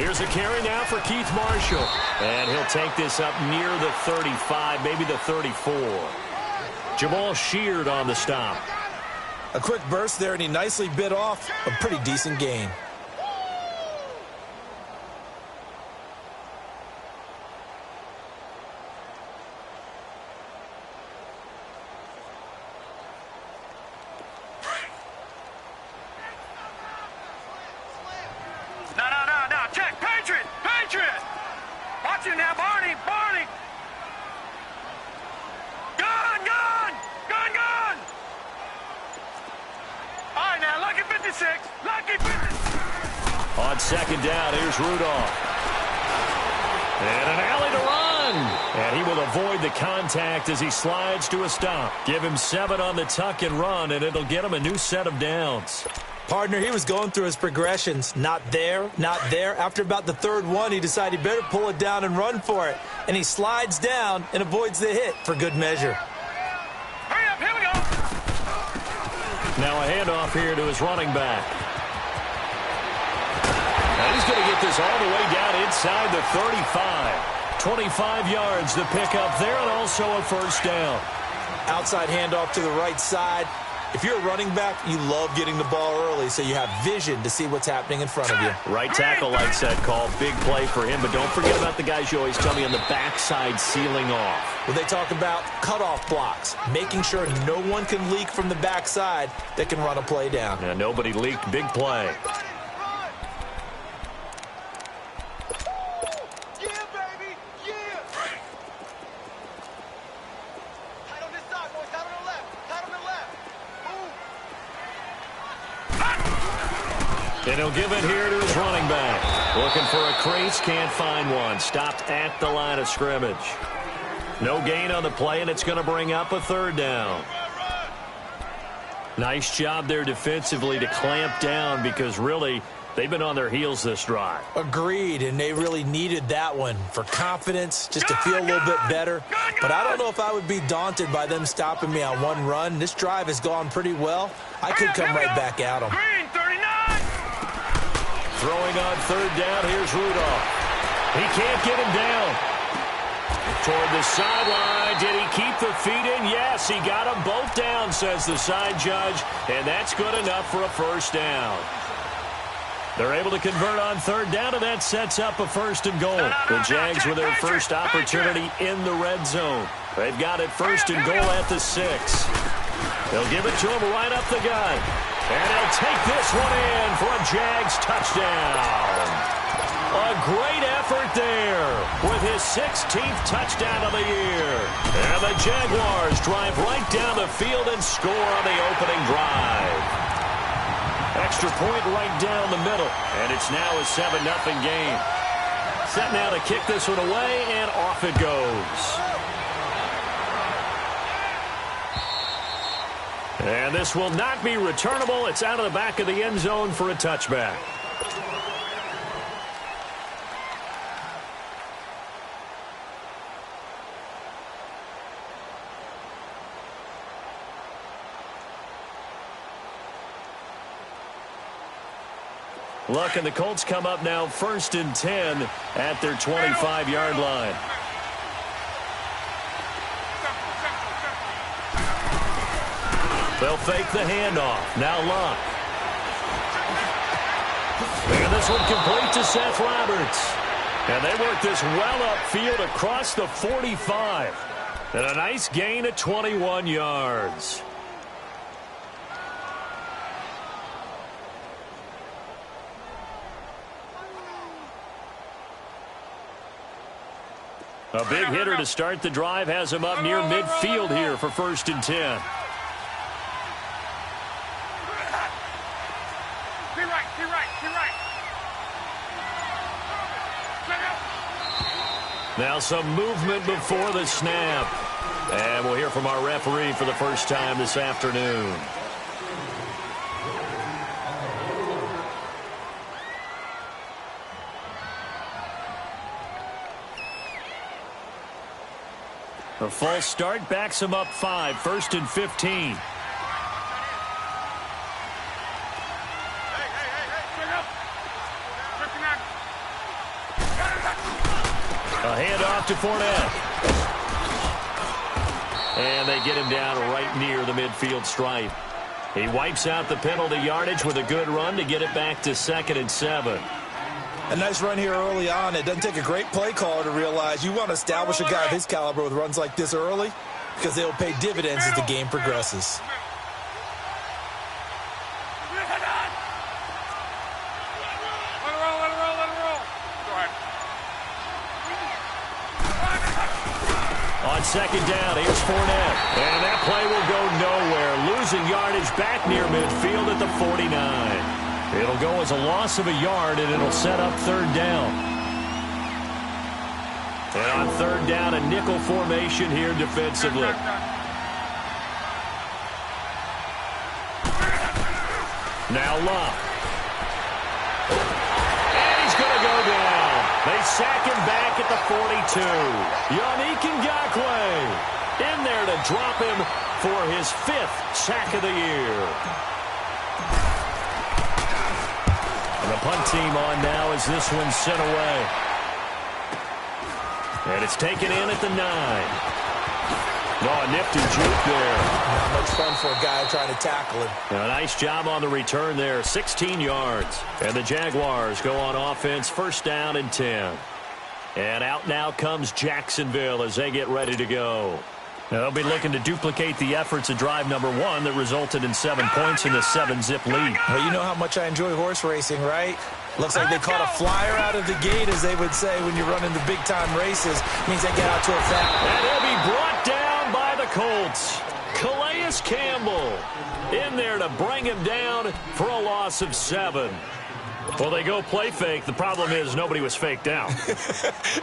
Here's a carry now for Keith Marshall. And he'll take this up near the 35, maybe the 34. Jamal Sheard on the stop. A quick burst there, and he nicely bit off a pretty decent gain. No. Check. Patriot. Watch you now, Barney. Gun. All right, now, lucky 56. On second down, here's Rudolph. And an alley to run. And he will avoid the contact as he slides to a stop. Give him 7 on the tuck and run, and it'll get him a new set of downs. Partner, he was going through his progressions. Not there. After about the third one, he decided he better pull it down and run for it. And he slides down and avoids the hit for good measure. Hurry up, here we go. Now a handoff here to his running back. And he's going to get this all the way down inside the 35. 25 yards to pick up there, and also a first down. Outside handoff to the right side. If you're a running back, you love getting the ball early so you have vision to see what's happening in front of you. Right tackle likes that call. Big play for him, but don't forget about the guys you always tell me on the backside sealing off. Well, they talk about cutoff blocks, making sure no one can leak from the backside that can run a play down. Yeah, nobody leaked. Big play. And he'll give it here to his running back. Looking for a crease, can't find one. Stopped at the line of scrimmage. No gain on the play, and it's going to bring up a third down. Nice job there defensively to clamp down because really they've been on their heels this drive. Agreed, and they really needed that one for confidence, just to feel a little bit better. But I don't know if I would be daunted by them stopping me on one run. This drive has gone pretty well. I could come right back at them. Throwing on third down, here's Rudolph. He can't get him down. Toward the sideline, did he keep the feet in? Yes, he got them both down, says the side judge, and that's good enough for a first down. They're able to convert on third down, and that sets up a first and goal. The Jags with their first opportunity in the red zone. They've got it first and goal at the 6. They'll give it to him right up the gut. And he'll take this one in for a Jags touchdown. A great effort there with his 16th touchdown of the year. And the Jaguars drive right down the field and score on the opening drive. Extra point right down the middle. And it's now a 7-0 game. Set now to kick this one away, and off it goes. And this will not be returnable. It's out of the back of the end zone for a touchback. Look, and the Colts come up now 1st and 10 at their 25-yard line. They'll fake the handoff. Now Luck. And this one complete to Seth Roberts. And they work this well upfield across the 45. And a nice gain of 21 yards. A big hitter to start the drive has him up near midfield here for 1st and 10. Now some movement before the snap. And we'll hear from our referee for the first time this afternoon. A false start backs him up 5, 1st and 15. to Fournette. And they get him down right near the midfield stripe. He wipes out the penalty yardage with a good run to get it back to 2nd and 7. A nice run here early on. It doesn't take a great play caller to realize you want to establish a guy of his caliber with runs like this early because they'll pay dividends as the game progresses. On 2nd down, here's Fournette. And that play will go nowhere. Losing yardage back near midfield at the 49. It'll go as a loss of a yard, and it'll set up 3rd down. And on 3rd down, a nickel formation here defensively. Now Luck. And he's going to go down. They sack him back at the 42. Yannick Ngakoue in there to drop him for his 5th sack of the year. And the punt team on now as this one's sent away. And it's taken in at the 9. Oh, nifty juke there. Not much fun for a guy trying to tackle him. A nice job on the return there, 16 yards. And the Jaguars go on offense, 1st down and 10. And out now comes Jacksonville as they get ready to go. Now, they'll be looking to duplicate the efforts of drive number 1 that resulted in 7 points in the 7-zip lead. Well, you know how much I enjoy horse racing, right? Looks like they caught a flyer out of the gate, as they would say when you're running the big-time races. Means they get out to a fast. And he'll be brought down by the Colts. Calais Campbell in there to bring him down for a loss of 7. Well, they go play fake. The problem is nobody was faked out.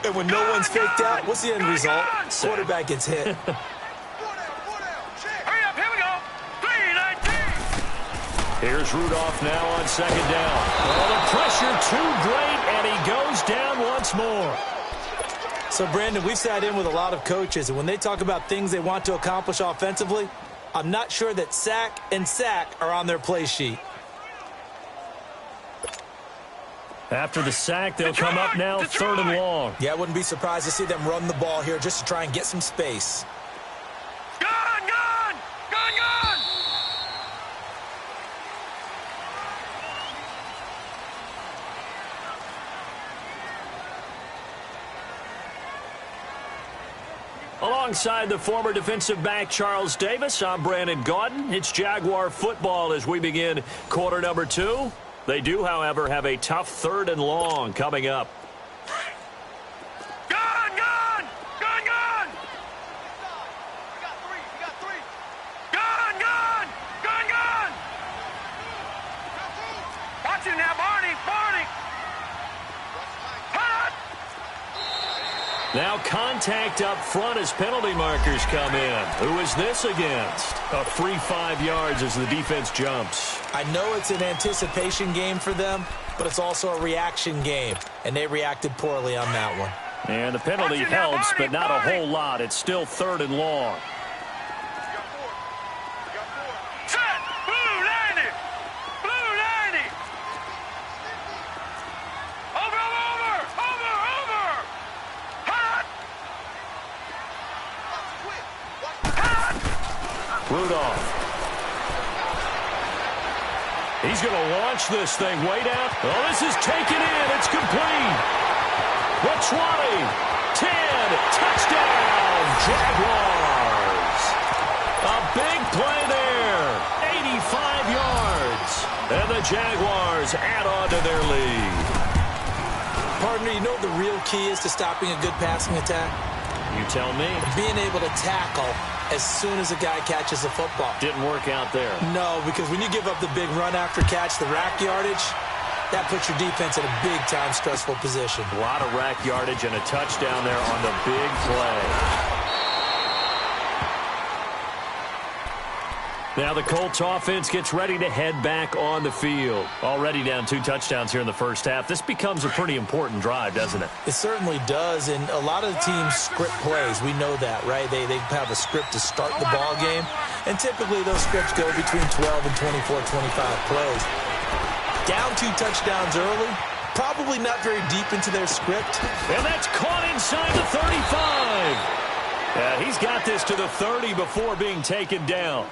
And when no one's faked out, what's the end result? Quarterback gets hit. Here's Rudolph now on 2nd down. Oh, the pressure too great, and he goes down once more. So, Brandon, we've sat in with a lot of coaches, and when they talk about things they want to accomplish offensively, I'm not sure that sack and sack are on their play sheet. After the sack, they'll come up now 3rd and long. Yeah, I wouldn't be surprised to see them run the ball here just to try and get some space. Alongside the former defensive back Charles Davis, I'm Brandon Gaudin. It's Jaguar football as we begin quarter number 2. They do, however, have a tough 3rd and long coming up. Watch him now, Barney. Now contact up front as penalty markers come in. Who is this against? A free 5 yards as the defense jumps. I know it's an anticipation game for them, but it's also a reaction game, and they reacted poorly on that one. And the penalty helps, but not a whole lot. It's still 3rd and long. Rudolph. He's going to launch this thing way down. Oh, this is taken in. It's complete. The 20, 10, touchdown, Jaguars. A big play there. 85 yards. And the Jaguars add on to their lead. Partner, you know what the real key is to stopping a good passing attack? You tell me. Being able to tackle as soon as a guy catches the football. Didn't work out there. No, because when you give up the big run after catch, the rack yardage, that puts your defense in a big-time stressful position. A lot of rack yardage and a touchdown there on the big play. Now the Colts offense gets ready to head back on the field. Already down 2 touchdowns here in the first half. This becomes a pretty important drive, doesn't it? It certainly does, and a lot of the teams script plays. We know that, right? They have a script to start the ball game, and typically those scripts go between 12 and 24, 25 plays. Down 2 touchdowns early, probably not very deep into their script. And that's caught inside the 35. Yeah, he's got this to the 30 before being taken down.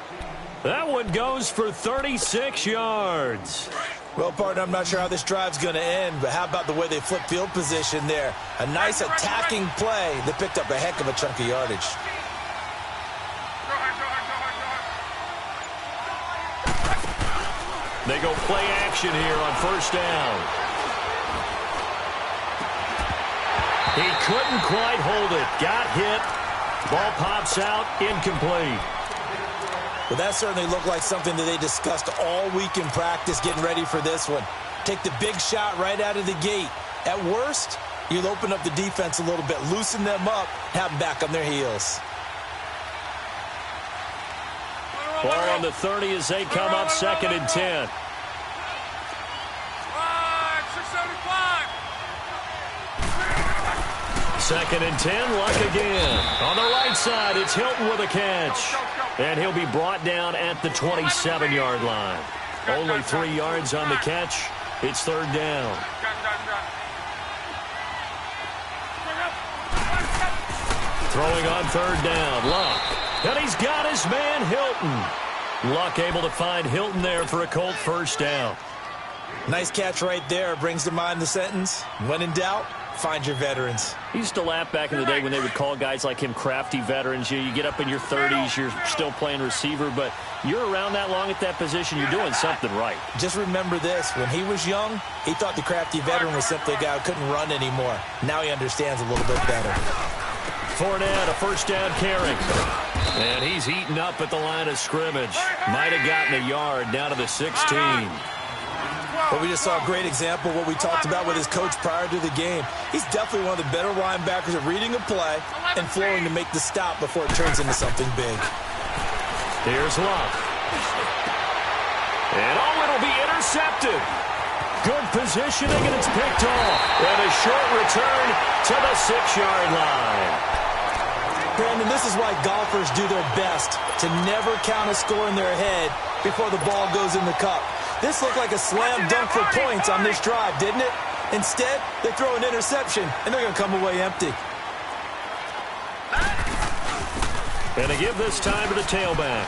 That one goes for 36 yards. Well, partner, I'm not sure how this drive's going to end, but how about the way they flip field position there? A nice attacking play that picked up a heck of a chunk of yardage. They go play action here on first down. He couldn't quite hold it. Got hit. Ball pops out, incomplete. Well, that certainly looked like something that they discussed all week in practice getting ready for this one. Take the big shot right out of the gate. At worst, you'll open up the defense a little bit, loosen them up, have them back on their heels. Ball on the 30 as they come up 2nd and 10. Second and 10, Luck again. On the right side, it's Hilton with a catch. And he'll be brought down at the 27-yard line. Only 3 yards on the catch. It's 3rd down. Throwing on 3rd down, Luck. And he's got his man, Hilton. Luck able to find Hilton there for a Colt first down. Nice catch right there. Brings to mind the sentence, when in doubt, find your veterans. He used to laugh back in the day when they would call guys like him crafty veterans. You get up in your 30s, you're still playing receiver, but you're around that long at that position, you're doing something right. Just remember this. When he was young, he thought the crafty veteran was simply a guy who couldn't run anymore. Now he understands a little bit better. Fournette, a first down carry. And he's eaten up at the line of scrimmage. Might have gotten a yard down to the 16. Well, we just saw a great example of what we talked about with his coach prior to the game. He's definitely one of the better linebackers at reading a play and flowing to make the stop before it turns into something big. Here's Luck. And it'll be intercepted. Good positioning, and it's picked off. And a short return to the 6-yard line. Brandon, this is why golfers do their best to never count a score in their head before the ball goes in the cup. This looked like a slam dunk for points on this drive, didn't it? Instead, they throw an interception, and they're going to come away empty. And they give this time to the tailback.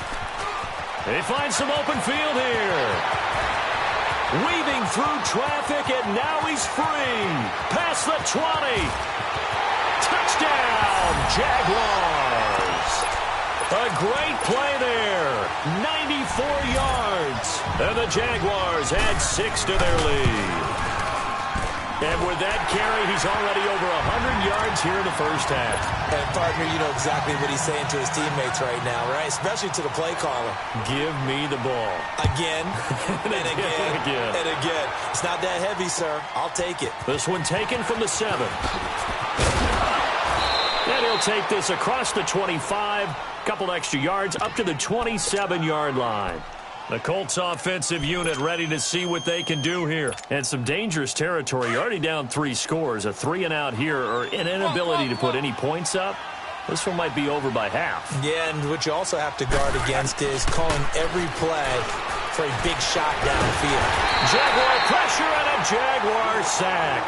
They find some open field here. Weaving through traffic, and now he's free. Past the 20. Touchdown, Jaguars. A great play there. 94 yards. And the Jaguars add 6 to their lead. And with that carry, he's already over 100 yards here in the first half. And, partner, you know exactly what he's saying to his teammates right now, right? Especially to the play caller. Give me the ball. Again, and again, and again. It's not that heavy, sir. I'll take it. This one taken from the 7. And he'll take this across the 25. Couple extra yards up to the 27-yard line. The Colts offensive unit ready to see what they can do here. And some dangerous territory. You're already down 3 scores. A 3-and-out here, or an inability to put any points up. This one might be over by half. Yeah, and what you also have to guard against is calling every play for a big shot downfield. Jaguar pressure and a Jaguar sack.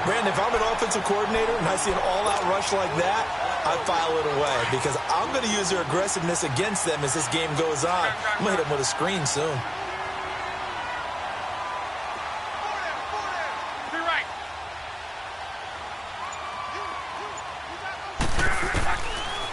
Brandon, if I'm an offensive coordinator and I see an all-out rush like that, I file it away because I'm going to use their aggressiveness against them as this game goes on. I'm going to hit them with a screen soon.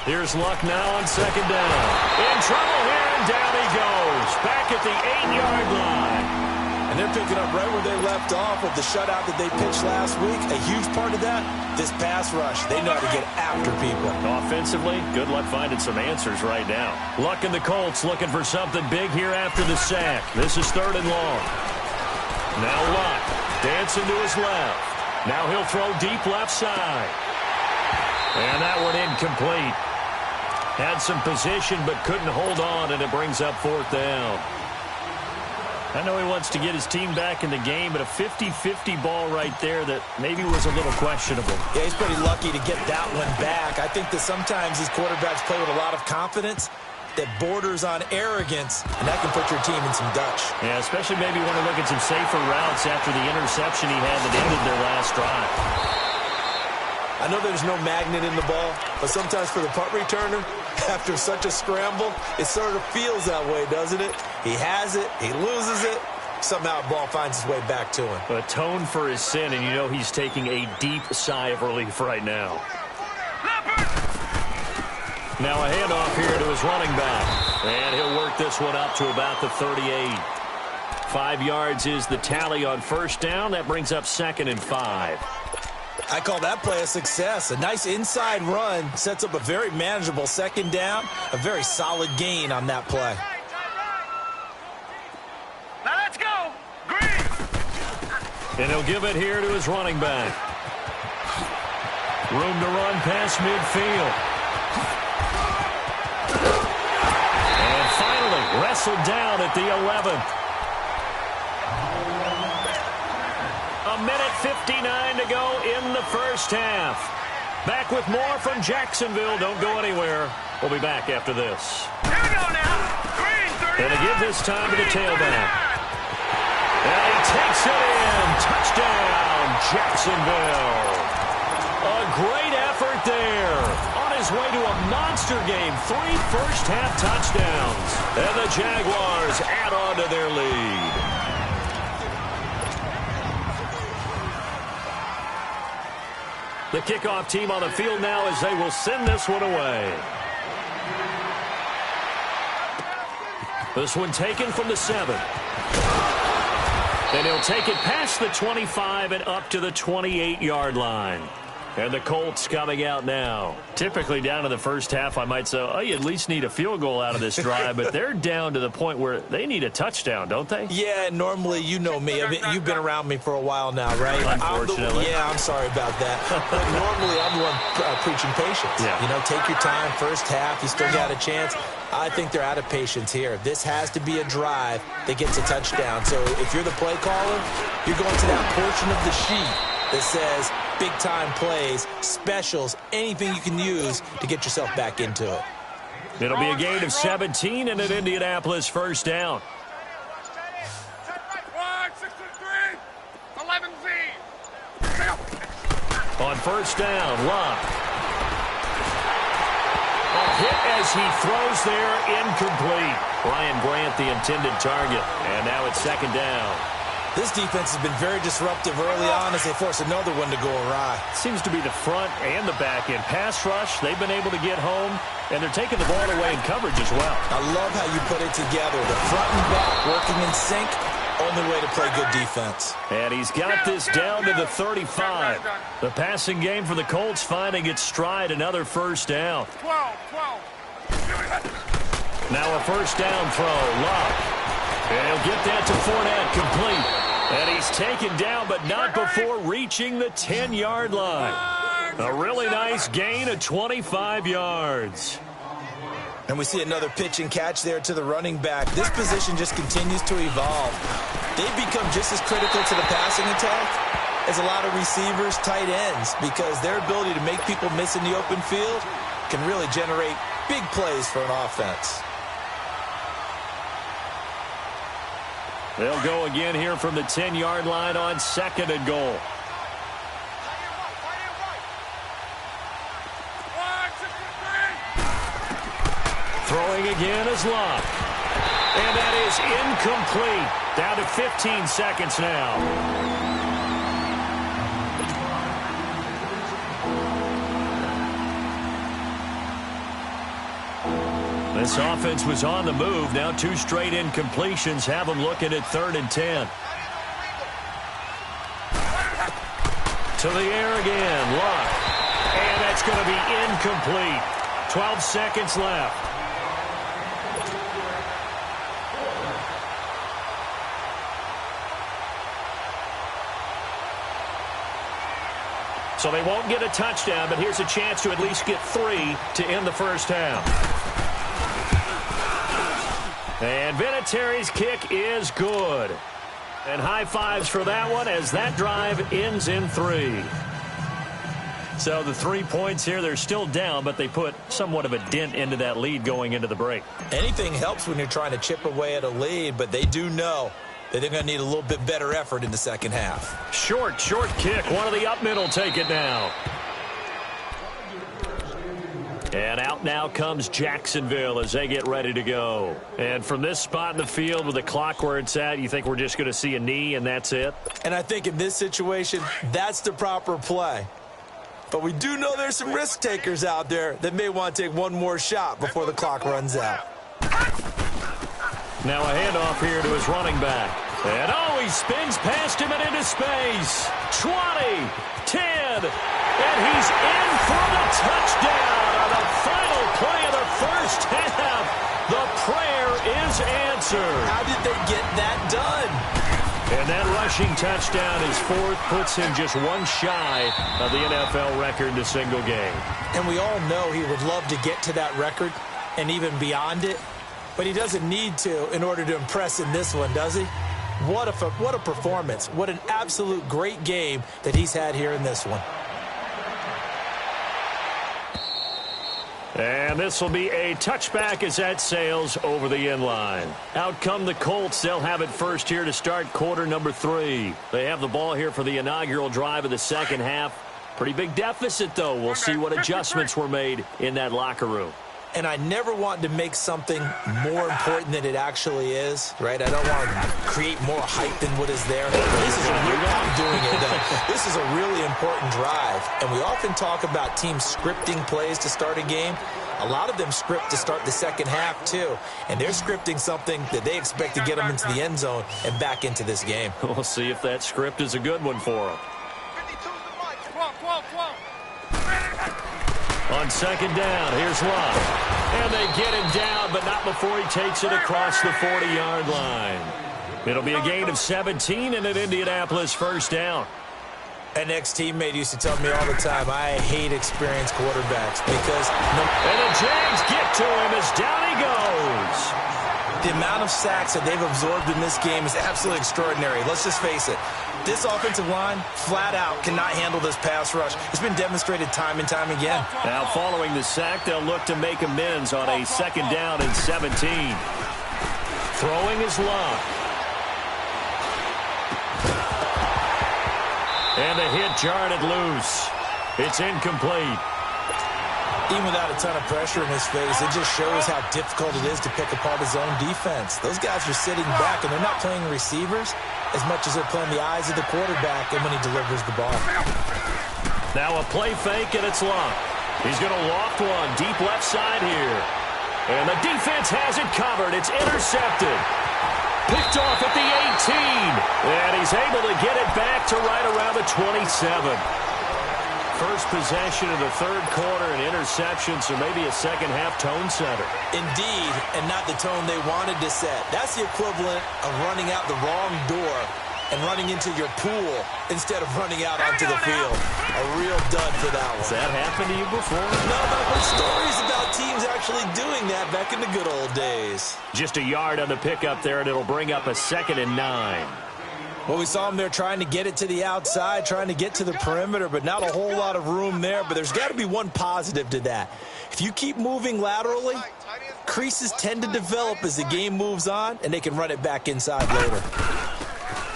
Here's Luck now on 2nd down. In trouble here, and down he goes. Back at the 8-yard line. And they're picking up right where they left off with the shutout that they pitched last week. A huge part of that, this pass rush. They know how to get after people. Offensively, good luck finding some answers right now. Luck and the Colts looking for something big here after the sack. This is 3rd and long. Now Luck dancing to his left. Now he'll throw deep left side. And that one incomplete. Had some position but couldn't hold on, and it brings up 4th down. I know he wants to get his team back in the game, but a 50-50 ball right there that maybe was a little questionable. Yeah, he's pretty lucky to get that one back. I think that sometimes these quarterbacks play with a lot of confidence, that borders on arrogance, and that can put your team in some Dutch. Yeah, especially maybe want to look at some safer routes after the interception he had that ended their last drive. I know there's no magnet in the ball, but sometimes for the punt returner, after such a scramble, it sort of feels that way, doesn't it? He has it, he loses it, somehow the ball finds its way back to him. Atone for his sin, and you know he's taking a deep sigh of relief right now. Now a handoff here to his running back, and he'll work this one up to about the 38. 5 yards is the tally on first down. That brings up 2nd and 5. I call that play a success. A nice inside run sets up a very manageable second down, a very solid gain on that play. Now let's go. Green. And he'll give it here to his running back. Room to run past midfield. And finally wrestled down at the 11. A minute 59 to go in the first half. Back with more from Jacksonville. Don't go anywhere. We'll be back after this. Here we go now. Green 39. And to give this time to the tailback. And he takes it in. Touchdown, Jacksonville. A great effort there. On his way to a monster game. 3 first-half touchdowns. And the Jaguars add on to their lead. The kickoff team on the field now as they will send this one away. This one taken from the 7. And he'll take it past the 25 and up to the 28-yard line. And the Colts coming out now. Typically down in the first half, I might say, oh, you at least need a field goal out of this drive. But they're down to the point where they need a touchdown, don't they? Yeah, normally, you know me. I mean, you've been around me for a while now, right? Unfortunately. I'm sorry about that. But normally, I'm the one preaching patience. Yeah. You know, take your time. First half, you still got a chance. I think they're out of patience here. This has to be a drive that gets a touchdown. So if you're the play caller, you're going to that portion of the sheet that says big-time plays, specials, anything you can use to get yourself back into it. It'll be a gain of 17 and an Indianapolis first down. 163, 11Z. On first down, Locke. A hit as he throws there, incomplete. Ryan Grant, the intended target. And now it's 2nd down. This defense has been very disruptive early on as they force another one to go awry. Seems to be the front and the back end. Pass rush, they've been able to get home, and they're taking the ball away in coverage as well. I love how you put it together. The front and back working in sync, only way to play good defense. And he's got this down to the 35. The passing game for the Colts finding its stride, another first down. 12. Now a first down throw, Locke. And he'll get that to Fournette, complete. And he's taken down, but not before reaching the 10-yard line. A really nice gain of 25 yards. And we see another pitch and catch there to the running back. This position just continues to evolve. They've become just as critical to the passing attack as a lot of receivers, tight ends, because their ability to make people miss in the open field can really generate big plays for an offense. They'll go again here from the 10-yard line on 2nd and goal. Throwing again is Locke. And that is incomplete. Down to 15 seconds now. This offense was on the move. Now 2 straight incompletions have them looking at 3rd and 10. To the air again, Locke. And that's going to be incomplete. 12 seconds left. So they won't get a touchdown, but here's a chance to at least get 3 to end the first half. And Vinatieri's kick is good. And high fives for that one as that drive ends in 3. So the 3 points here, they're still down, but they put somewhat of a dent into that lead going into the break. Anything helps when you're trying to chip away at a lead, but they do know that they're going to need a little bit better effort in the second half. Short kick. One of the up middle take it now. And out now comes Jacksonville as they get ready to go. And from this spot in the field with the clock where it's at, you think we're just going to see a knee and that's it? And I think in this situation, that's the proper play. But we do know there's some risk takers out there that may want to take one more shot before the clock runs out. Now a handoff here to his running back. And he spins past him and into space. 20, 10, and he's in for the touchdown on the final play of the first half. The prayer is answered. How did they get that done? And that rushing touchdown, his fourth, puts him just one shy of the NFL record in a single game. And we all know he would love to get to that record and even beyond it, but he doesn't need to in order to impress in this one, does he? What a performance. What an absolute great game that he's had here in this one. And this will be a touchback as that sails over the end line. Out come the Colts. They'll have it first here to start quarter number 3. They have the ball here for the inaugural drive of the second half. Pretty big deficit, though. We'll see what adjustments were made in that locker room. And I never want to make something more important than it actually is, right? I don't want to create more hype than what is there. This is I'm doing it, though. This is a really important drive. And we often talk about teams scripting plays to start a game. A lot of them script to start the second half, too. And they're scripting something that they expect to get them into the end zone and back into this game. We'll see if that script is a good one for them. On second down, here's Love. And they get him down, but not before he takes it across the 40-yard line. It'll be a gain of 17 and an Indianapolis first down. An ex-teammate used to tell me all the time, I hate experienced quarterbacks because... And the Jags get to him as down he goes. The amount of sacks that they've absorbed in this game is absolutely extraordinary. Let's just face it. This offensive line, flat out, cannot handle this pass rush. It's been demonstrated time and time again. Now, following the sack, they'll look to make amends on a second down and 17. Throwing is Love. And the hit jarred it loose. It's incomplete. Even without a ton of pressure in his face, it just shows how difficult it is to pick apart his own defense. Those guys are sitting back, and they're not playing receivers as much as they're playing the eyes of the quarterback and when he delivers the ball. Now a play fake, and it's Love. He's going to loft one deep left side here. And the defense has it covered. It's intercepted. Picked off at the 18. And he's able to get it back to right around the 27. First possession of the third quarter, an interception, so maybe a second-half tone setter. Indeed, and not the tone they wanted to set. That's the equivalent of running out the wrong door and running into your pool instead of running out onto the field. A real dud for that one. Has that happened to you before? No, but stories about teams actually doing that back in the good old days. Just a yard on the pickup there, and it'll bring up a 2nd and 9. Well, we saw him there trying to get it to the outside, trying to get to the perimeter, but not a whole lot of room there. But there's got to be one positive to that. If you keep moving laterally, creases tend to develop as the game moves on, and they can run it back inside later.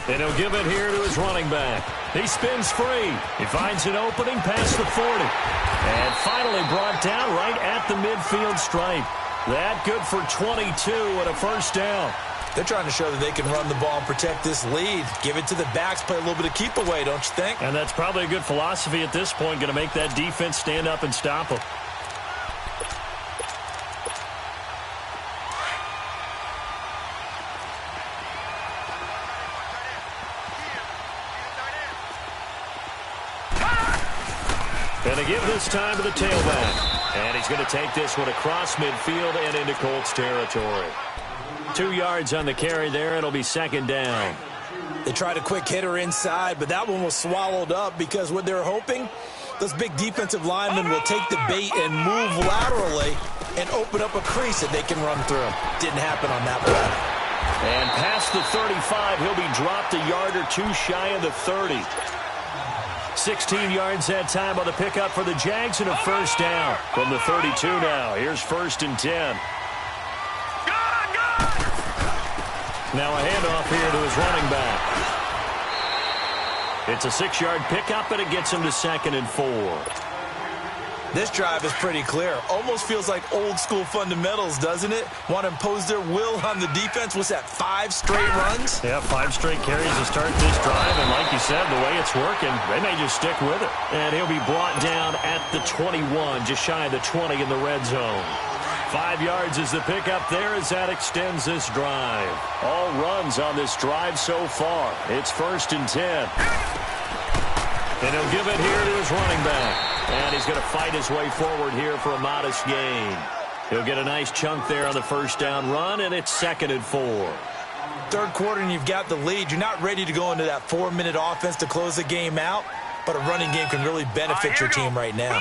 And he'll give it here to his running back. He spins free. He finds an opening past the 40. And finally brought down right at the midfield stripe. That good for 22 and a first down. They're trying to show that they can run the ball and protect this lead. Give it to the backs, play a little bit of keep away, don't you think? And that's probably a good philosophy at this point, going to make that defense stand up and stop them. And they give this time to the tailback. And he's going to take this one across midfield and into Colts territory. 2 yards on the carry there. It'll be second down. They tried a quick hitter inside, but that one was swallowed up because what they're hoping, those big defensive linemen will take the bait and move laterally and open up a crease that they can run through. Didn't happen on that play. And past the 35, he'll be dropped a yard or two shy of the 30. 16 yards that time on the pickup for the Jags and a first down from the 32 now. Here's 1st and 10. Now a handoff here to his running back. It's a 6-yard pickup, and it gets him to 2nd and 4. This drive is pretty clear. Almost feels like old-school fundamentals, doesn't it? Want to impose their will on the defense. What's that, 5 straight runs? Yeah, 5 straight carries to start this drive, and like you said, the way it's working, they may just stick with it. And he'll be brought down at the 21, just shy of the 20 in the red zone. 5 yards is the pickup there as that extends this drive. All runs on this drive so far. It's 1st and 10. And he'll give it here to his running back. And he's going to fight his way forward here for a modest gain. He'll get a nice chunk there on the first down run, and it's 2nd and 4. Third quarter and you've got the lead. You're not ready to go into that 4-minute offense to close the game out, but a running game can really benefit your team right now.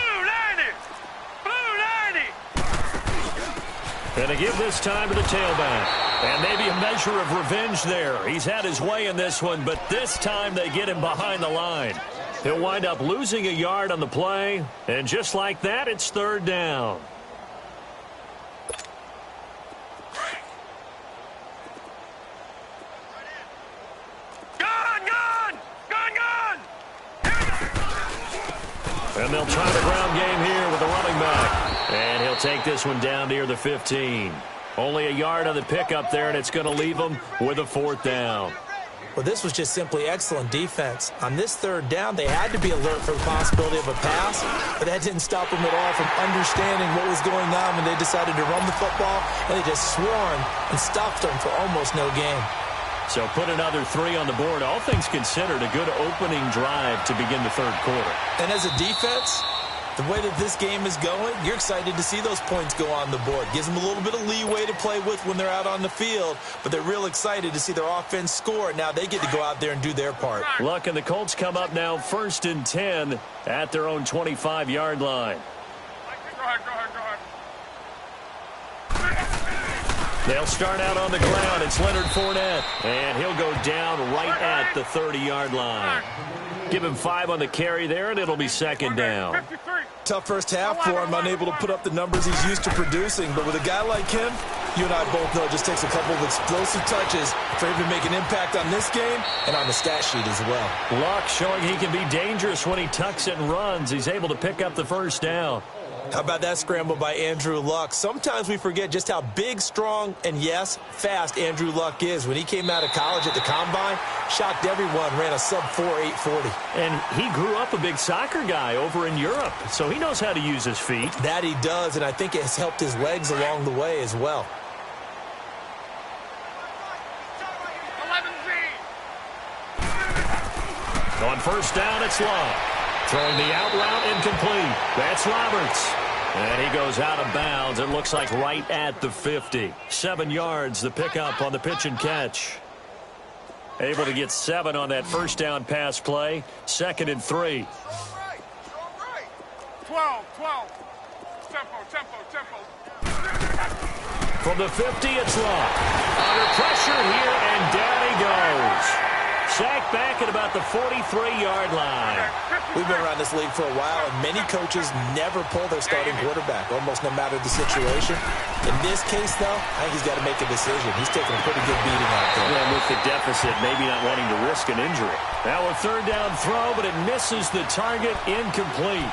And they give this time to the tailback. And maybe a measure of revenge there. He's had his way in this one, but this time they get him behind the line. He'll wind up losing a yard on the play. And just like that, it's 3rd down. And they'll try the ground game here with the running back. And he'll take this one down near the 15. Only a yard on the pickup there, and it's going to leave him with a 4th down. Well, this was just simply excellent defense. On this 3rd down, they had to be alert for the possibility of a pass, but that didn't stop them at all from understanding what was going on when they decided to run the football, and they just swarmed and stopped them for almost no gain. So put another 3 on the board. All things considered, a good opening drive to begin the 3rd quarter. And as a defense, the way that this game is going, you're excited to see those points go on the board. Gives them a little bit of leeway to play with when they're out on the field, but they're real excited to see their offense score. Now they get to go out there and do their part. Luck and the Colts come up now 1st and 10 at their own 25-yard line. Go ahead. They'll start out on the ground. It's Leonard Fournette, and he'll go down right at the 30-yard line. Give him 5 on the carry there, and it'll be 2nd down. Tough first half for him, unable to put up the numbers he's used to producing. But with a guy like him, you and I both know it just takes a couple of explosive touches for him to make an impact on this game and on the stat sheet as well. Luck showing he can be dangerous when he tucks it and runs. He's able to pick up the first down. How about that scramble by Andrew Luck? Sometimes we forget just how big, strong, and, yes, fast Andrew Luck is. When he came out of college at the Combine, shocked everyone, ran a sub-4 840. And he grew up a big soccer guy over in Europe, so he knows how to use his feet. That he does, and I think it has helped his legs along the way as well. 11Z. On first down, it's Luck. Throwing the out route incomplete. That's Roberts. And he goes out of bounds. It looks like right at the 50. 7 yards, the pickup on the pitch and catch. Able to get 7 on that first down pass play. 2nd and 3. 12. Tempo. From the 50, it's Luck. Under pressure here, and down he goes. Sacked back at about the 43-yard line. We've been around this league for a while, and many coaches never pull their starting quarterback, almost no matter the situation. In this case, though, I think he's got to make a decision. He's taking a pretty good beating out there. Yeah, with the deficit, maybe not wanting to risk an injury. Now a 3rd down throw, but it misses the target, incomplete.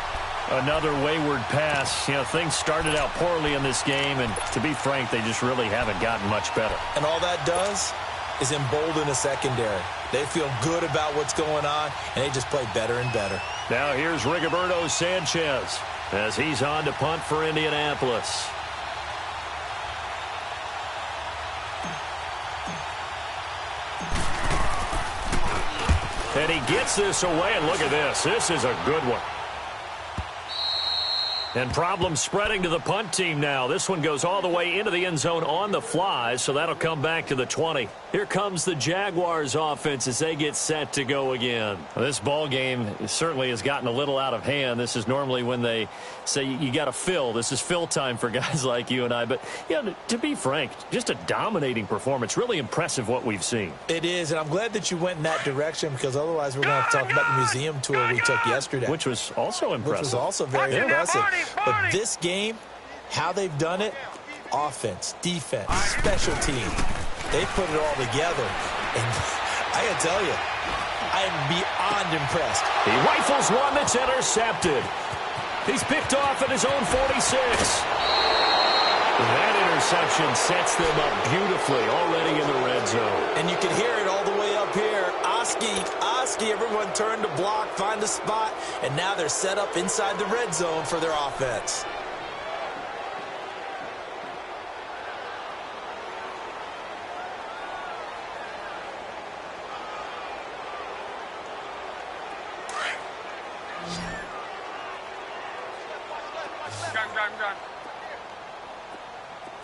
Another wayward pass. You know, things started out poorly in this game, and to be frank, they just really haven't gotten much better. And all that does is embolden the secondary. They feel good about what's going on, and they just play better and better. Now here's Rigoberto Sanchez as he's on to punt for Indianapolis. And he gets this away, and look at this. This is a good one. And problems spreading to the punt team now. This one goes all the way into the end zone on the fly, so that'll come back to the 20. Here comes the Jaguars offense as they get set to go again. This ball game certainly has gotten a little out of hand. This is normally when they say you got to fill. This is fill time for guys like you and I. But, you know, to be frank, just a dominating performance. Really impressive what we've seen. It is, and I'm glad that you went in that direction because otherwise we're going to have to talk about the museum tour we took yesterday. Which was also impressive. Which was also very impressive. But this game, how they've done it, offense, defense, special team, they put it all together. And I got to tell you, I am beyond impressed. He rifles one that's intercepted. He's picked off at his own 46. That interception sets them up beautifully already in the red zone. And you can hear it all the way up here. Oski, everyone turned to block, find a spot, and now they're set up inside the red zone for their offense. Gun.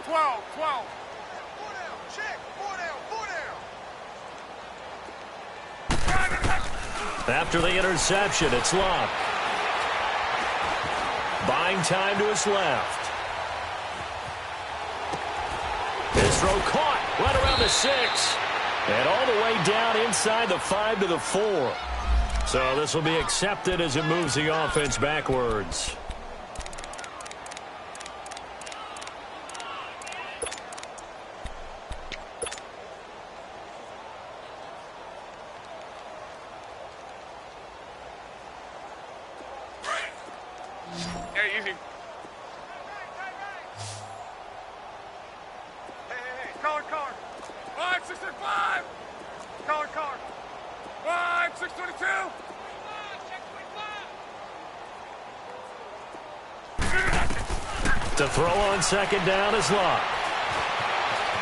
12. Four down, check. Four down. After the interception, it's Locke. Buying time to his left. His throw caught right around the 6. And all the way down inside the 5 to the 4. So this will be accepted as it moves the offense backwards. Easy. Hey. Card. 5-6-5. Card. 5-6-22. To throw on second down is Locke.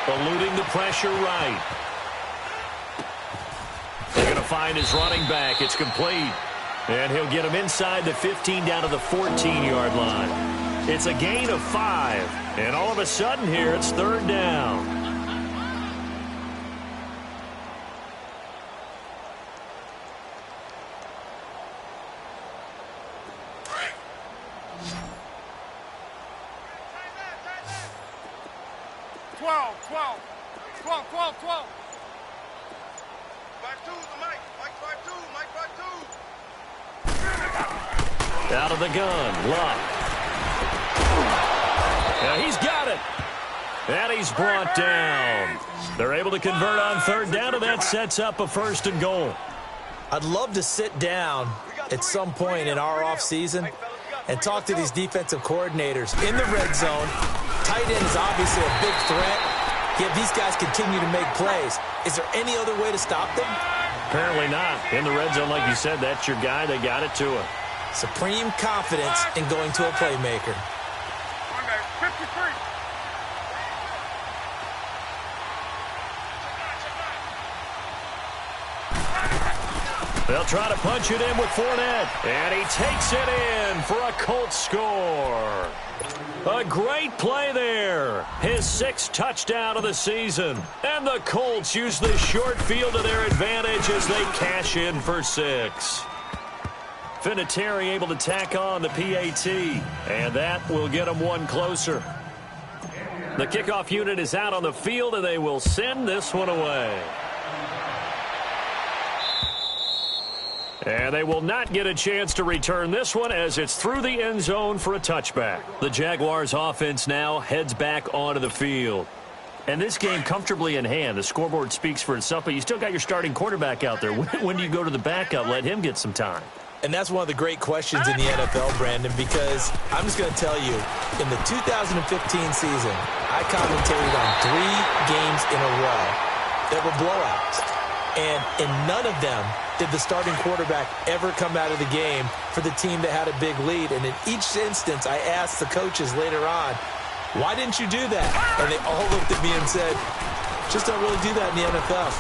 Eluding the pressure right. They're going to find his running back. It's complete. And he'll get him inside the 15 down to the 14-yard line. It's a gain of 5. And all of a sudden here, it's third down. Out of the gun, Locke. Now he's got it. And he's brought down. They're able to convert on third down, and that sets up a 1st and goal. I'd love to sit down at some point in our offseason and talk to these defensive coordinators in the red zone. Tight end is obviously a big threat. Yet these guys continue to make plays. Is there any other way to stop them? Apparently not. In the red zone, like you said, that's your guy. They got it to him. Supreme confidence in going to a playmaker. 53. They'll try to punch it in with Fournette. And he takes it in for a Colts score. A great play there. His 6th touchdown of the season. And the Colts use the short field to their advantage as they cash in for 6. Vinatieri able to tack on the PAT. And that will get them one closer. The kickoff unit is out on the field, and they will send this one away. And they will not get a chance to return this one as it's through the end zone for a touchback. The Jaguars offense now heads back onto the field. And this game comfortably in hand. The scoreboard speaks for itself, but you still got your starting quarterback out there. When do you go to the backup? Let him get some time. And that's one of the great questions in the NFL, Brandon, because I'm just going to tell you, in the 2015 season, I commentated on 3 games in a row that were blowouts. And in none of them did the starting quarterback ever come out of the game for the team that had a big lead. And in each instance, I asked the coaches later on, why didn't you do that? And they all looked at me and said, just don't really do that in the NFL.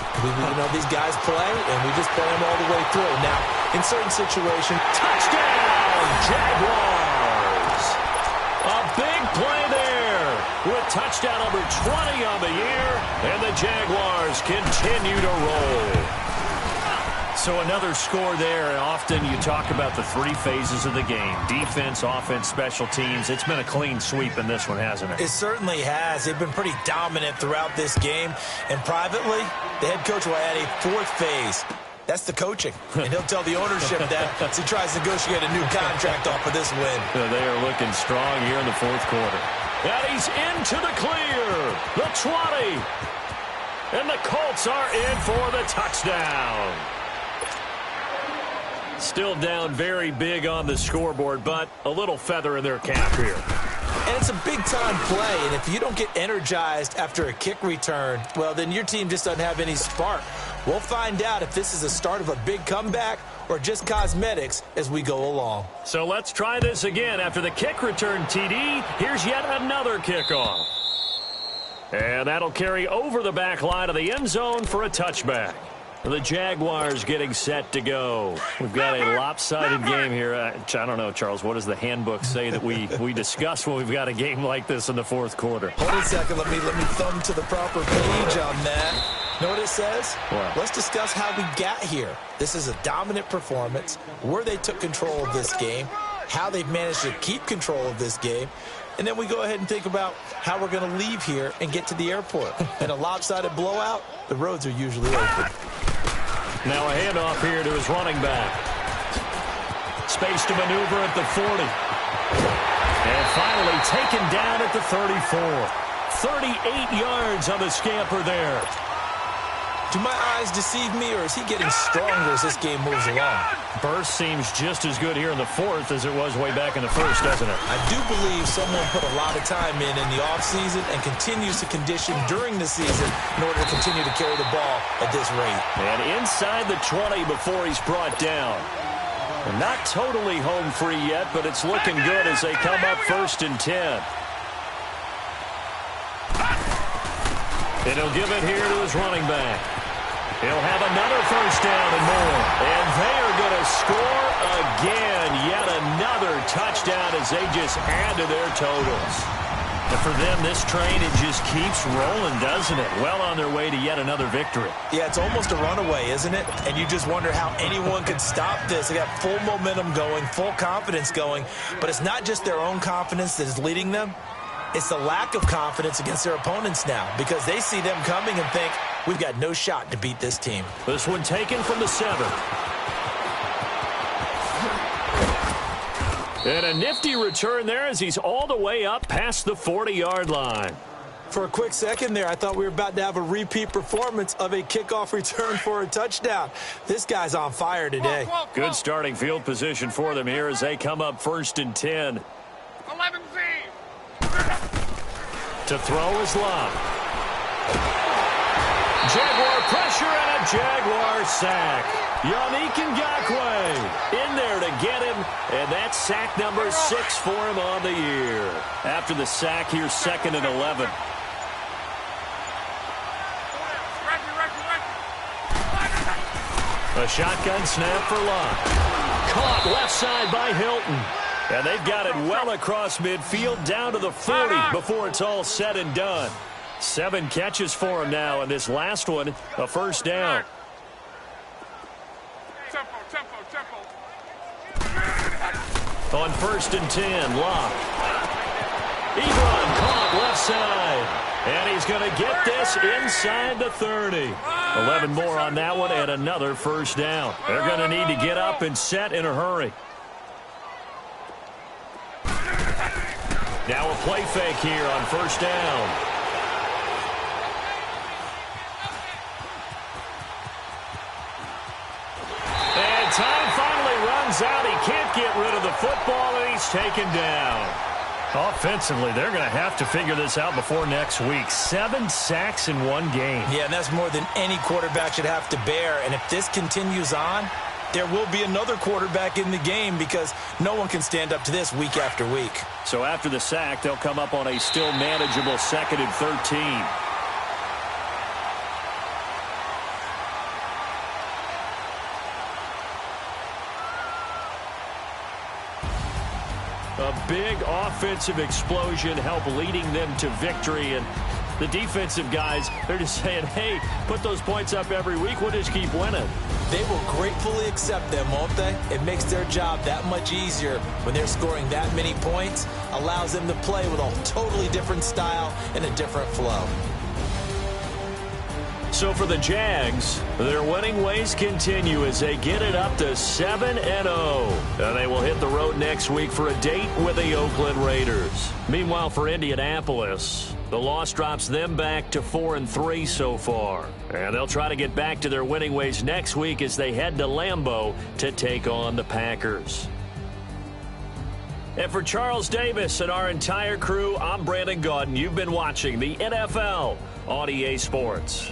These guys play, and we just play them all the way through. Now, in certain situations, touchdown, Jaguars! Touchdown number 20 on the year, and the Jaguars continue to roll. So another score there, and often you talk about the three phases of the game: defense, offense, special teams. It's been a clean sweep in this one, hasn't it? It certainly has. They've been pretty dominant throughout this game. And privately, the head coach will add a fourth phase. That's the coaching. And he'll tell the ownership that as he tries to negotiate a new contract off of this win. They are looking strong here in the fourth quarter. And he's into the clear. The 20. And the Colts are in for the touchdown. Still down very big on the scoreboard, but a little feather in their cap here. And it's a big-time play, and if you don't get energized after a kick return, well, then your team just doesn't have any spark. We'll find out if this is the start of a big comeback or just cosmetics as we go along. So let's try this again. After the kick return TD, here's yet another kickoff. And that'll carry over the back line of the end zone for a touchback. The Jaguars getting set to go. We've got a lopsided game here. I don't know, Charles, what does the handbook say that we discuss when we've got a game like this in the fourth quarter? Hold on a second. Let me thumb to the proper page on that. Know what it says? What? Let's discuss how we got here. This is a dominant performance, where they took control of this game, how they've managed to keep control of this game, and then we go ahead and think about how we're going to leave here and get to the airport. In a lopsided blowout, the roads are usually open. Now a handoff here to his running back. Space to maneuver at the 40. And finally taken down at the 34. 38 yards on the scamper there. Do my eyes deceive me, or is he getting stronger as this game moves along? Burst seems just as good here in the fourth as it was way back in the first, doesn't it? I do believe someone put a lot of time in the offseason and continues to condition during the season in order to continue to carry the ball at this rate. And inside the 20 before he's brought down. And not totally home free yet, but it's looking good as they come up 1st and 10. And he'll give it here to his running back. He'll have another first down and more. And they are going to score again. Yet another touchdown as they just add to their totals. And for them, this train, it just keeps rolling, doesn't it? Well on their way to yet another victory. Yeah, it's almost a runaway, isn't it? And you just wonder how anyone could stop this. They got full momentum going, full confidence going. But it's not just their own confidence that is leading them. It's the lack of confidence against their opponents now, because they see them coming and think, we've got no shot to beat this team. This one taken from the 7. And a nifty return there as he's all the way up past the 40-yard line. For a quick second there, I thought we were about to have a repeat performance of a kickoff return for a touchdown. This guy's on fire today. Good starting field position for them here as they come up 1st and 10. 11Z. To throw is Love. Jaguar pressure and a Jaguar sack. Yannick Ngakoue in there to get him, and that's sack number 6 for him on the year. After the sack, here's 2nd and 11. A shotgun snap for Love. Caught left side by Hilton. And they've got it well across midfield down to the 40 before it's all said and done. 7 catches for him now, and this last one, a first down. Tempo. On 1st and 10, Locke. Ebron caught left side. And he's going to get this inside the 30. 11 more on that one and another first down. They're going to need to get up and set in a hurry. Now a play fake here on first down. And time finally runs out. He can't get rid of the football, and he's taken down. Offensively, they're going to have to figure this out before next week. 7 sacks in one game. Yeah, and that's more than any quarterback should have to bear. And if this continues on, there will be another quarterback in the game because no one can stand up to this week after week. So after the sack, they'll come up on a still manageable 2nd and 13. A big offensive explosion helped leading them to victory. And the defensive guys, they're just saying, hey, put those points up every week. We'll just keep winning. They will gratefully accept them, won't they? It makes their job that much easier when they're scoring that many points. Allows them to play with a totally different style and a different flow. So for the Jags, their winning ways continue as they get it up to 7-0. And they will hit the road next week for a date with the Oakland Raiders. Meanwhile, for Indianapolis, the loss drops them back to 4-3 so far. And they'll try to get back to their winning ways next week as they head to Lambeau to take on the Packers. And for Charles Davis and our entire crew, I'm Brandon Gaudin. You've been watching the NFL on EA Sports.